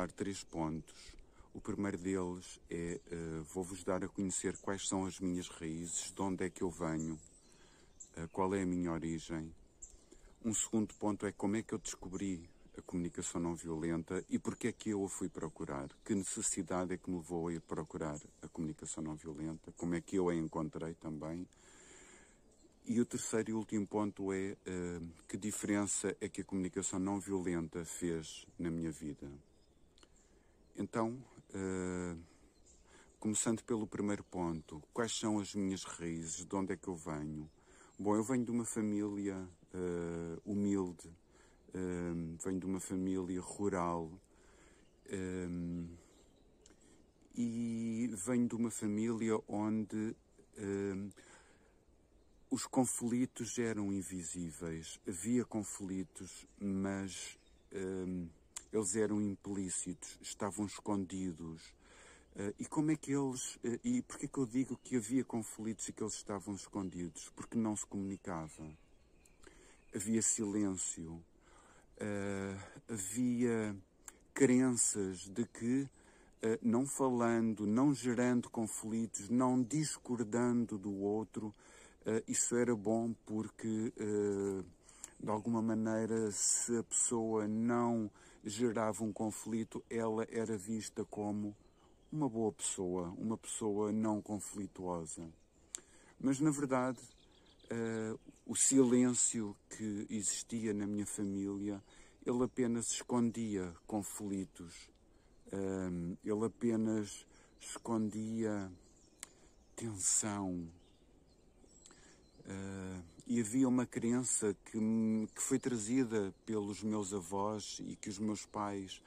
abordar 3 pontos. O primeiro deles é, vou-vos dar a conhecer quais são as minhas raízes, de onde é que eu venho, qual é a minha origem. Um segundo ponto é como é que eu descobri a comunicação não violenta e porque é que eu a fui procurar. Que necessidade é que me levou a ir procurar a comunicação não violenta, como é que eu a encontrei também. E o terceiro e último ponto é que diferença é que a comunicação não violenta fez na minha vida. Então, começando pelo primeiro ponto, quais são as minhas raízes, de onde é que eu venho? Bom, eu venho de uma família humilde, venho de uma família rural e venho de uma família onde os conflitos eram invisíveis. Havia conflitos, mas eles eram implícitos, estavam escondidos. E como é que eles... e porquê que eu digo que havia conflitos e que eles estavam escondidos? Porque não se comunicava. Havia silêncio. Havia crenças de que não falando, não gerando conflitos, não discordando do outro, isso era bom porque, de alguma maneira, se a pessoa não gerava um conflito, ela era vista como uma boa pessoa, uma pessoa não conflituosa. Mas, na verdade, o silêncio que existia na minha família, ele apenas escondia conflitos, ele apenas escondia tensão. E havia uma crença que foi trazida pelos meus avós e que os meus pais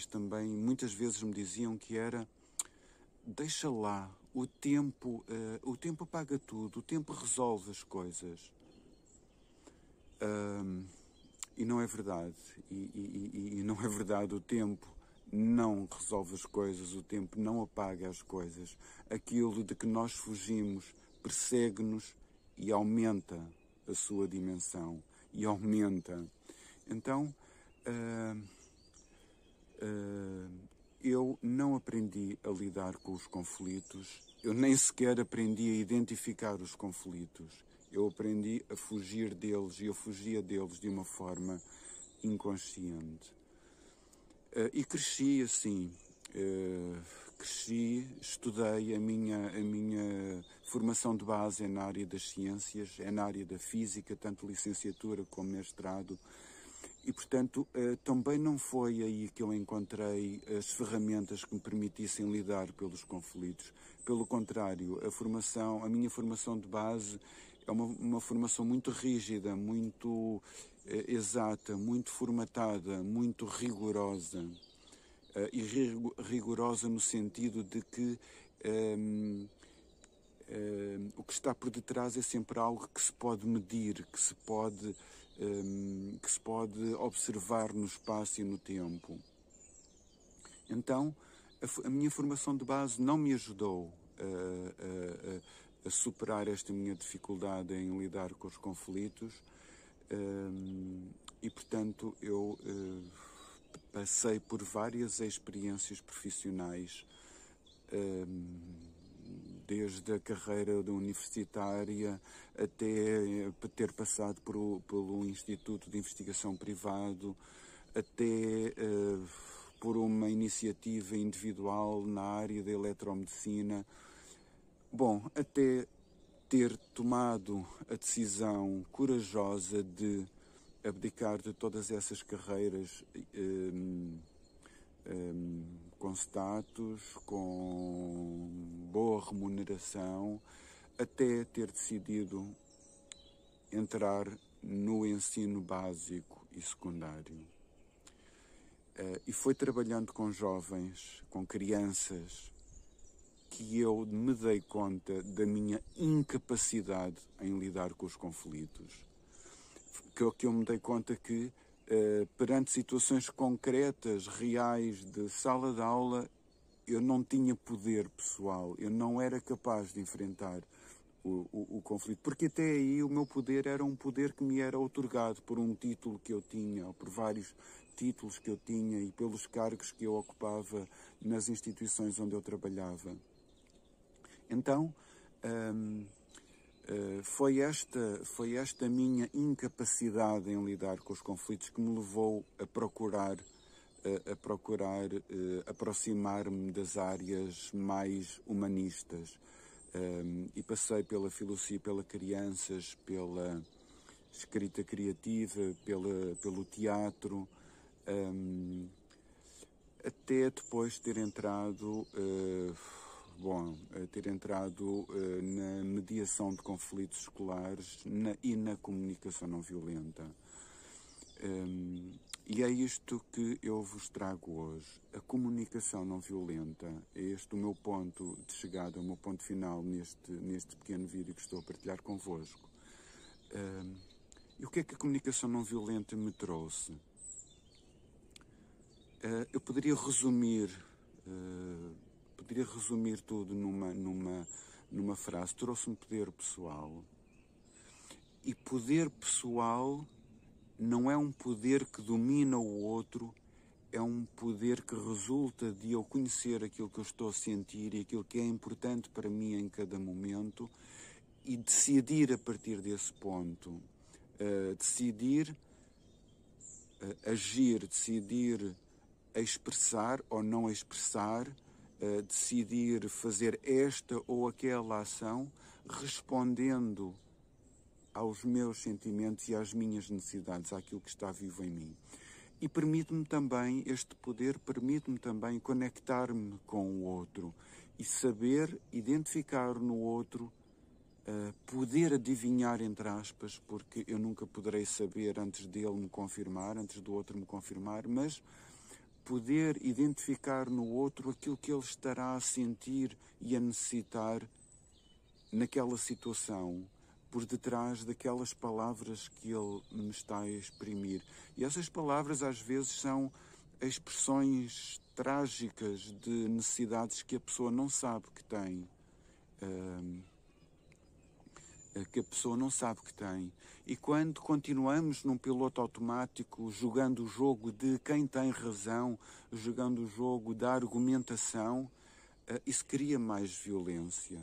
também muitas vezes me diziam, que era: deixa lá, o tempo apaga tudo, o tempo resolve as coisas. E não é verdade, e não é verdade. O tempo não resolve as coisas, o tempo não apaga as coisas. Aquilo de que nós fugimos persegue-nos e aumenta a sua dimensão, e aumenta. Então, eu não aprendi a lidar com os conflitos, eu nem sequer aprendi a identificar os conflitos. Eu aprendi a fugir deles, e eu fugia deles de uma forma inconsciente. E cresci assim, estudei, a minha formação de base é na área das ciências, é na área da física, tanto licenciatura como mestrado, e portanto também não foi aí que eu encontrei as ferramentas que me permitissem lidar pelos conflitos. Pelo contrário, a minha formação de base é uma formação muito rígida, muito exata, muito formatada, muito rigorosa. E rigorosa no sentido de que o que está por detrás é sempre algo que se pode medir, que se pode observar no espaço e no tempo. Então, a minha formação de base não me ajudou a superar esta minha dificuldade em lidar com os conflitos, e portanto eu passei por várias experiências profissionais, desde a carreira universitária até ter passado pelo Instituto de Investigação Privado, até por uma iniciativa individual na área da eletromedicina. Bom, até ter tomado a decisão corajosa de abdicar de todas essas carreiras com status, com boa remuneração, até ter decidido entrar no ensino básico e secundário. E foi trabalhando com jovens, com crianças, que eu me dei conta da minha incapacidade em lidar com os conflitos. Que eu me dei conta que, perante situações concretas, reais, de sala de aula, eu não tinha poder pessoal, eu não era capaz de enfrentar o conflito, porque até aí o meu poder era um poder que me era outorgado por um título que eu tinha, ou por vários títulos que eu tinha e pelos cargos que eu ocupava nas instituições onde eu trabalhava. Então, foi esta minha incapacidade em lidar com os conflitos que me levou a procurar aproximar-me das áreas mais humanistas. E passei pela filosofia, pela crianças, pela escrita criativa, pelo teatro, até depois ter entrado, na mediação de conflitos escolares e na comunicação não violenta. E é isto que eu vos trago hoje. A comunicação não violenta. É este o meu ponto de chegada, o meu ponto final neste pequeno vídeo que estou a partilhar convosco. E o que é que a comunicação não violenta me trouxe? Eu poderia resumir tudo numa frase. Trouxe-me poder pessoal. E poder pessoal não é um poder que domina o outro, é um poder que resulta de eu conhecer aquilo que eu estou a sentir e aquilo que é importante para mim em cada momento e decidir a partir desse ponto. Decidir agir, decidir expressar ou não expressar, decidir fazer esta ou aquela ação, respondendo aos meus sentimentos e às minhas necessidades, àquilo que está vivo em mim. E este poder permite-me também conectar-me com o outro e saber identificar no outro, poder adivinhar, entre aspas, porque eu nunca poderei saber antes dele me confirmar, antes do outro me confirmar, mas poder identificar no outro aquilo que ele estará a sentir e a necessitar naquela situação, por detrás daquelas palavras que ele me está a exprimir. E essas palavras às vezes são expressões trágicas de necessidades que a pessoa não sabe que tem. E quando continuamos num piloto automático, jogando o jogo de quem tem razão, jogando o jogo da argumentação, isso cria mais violência.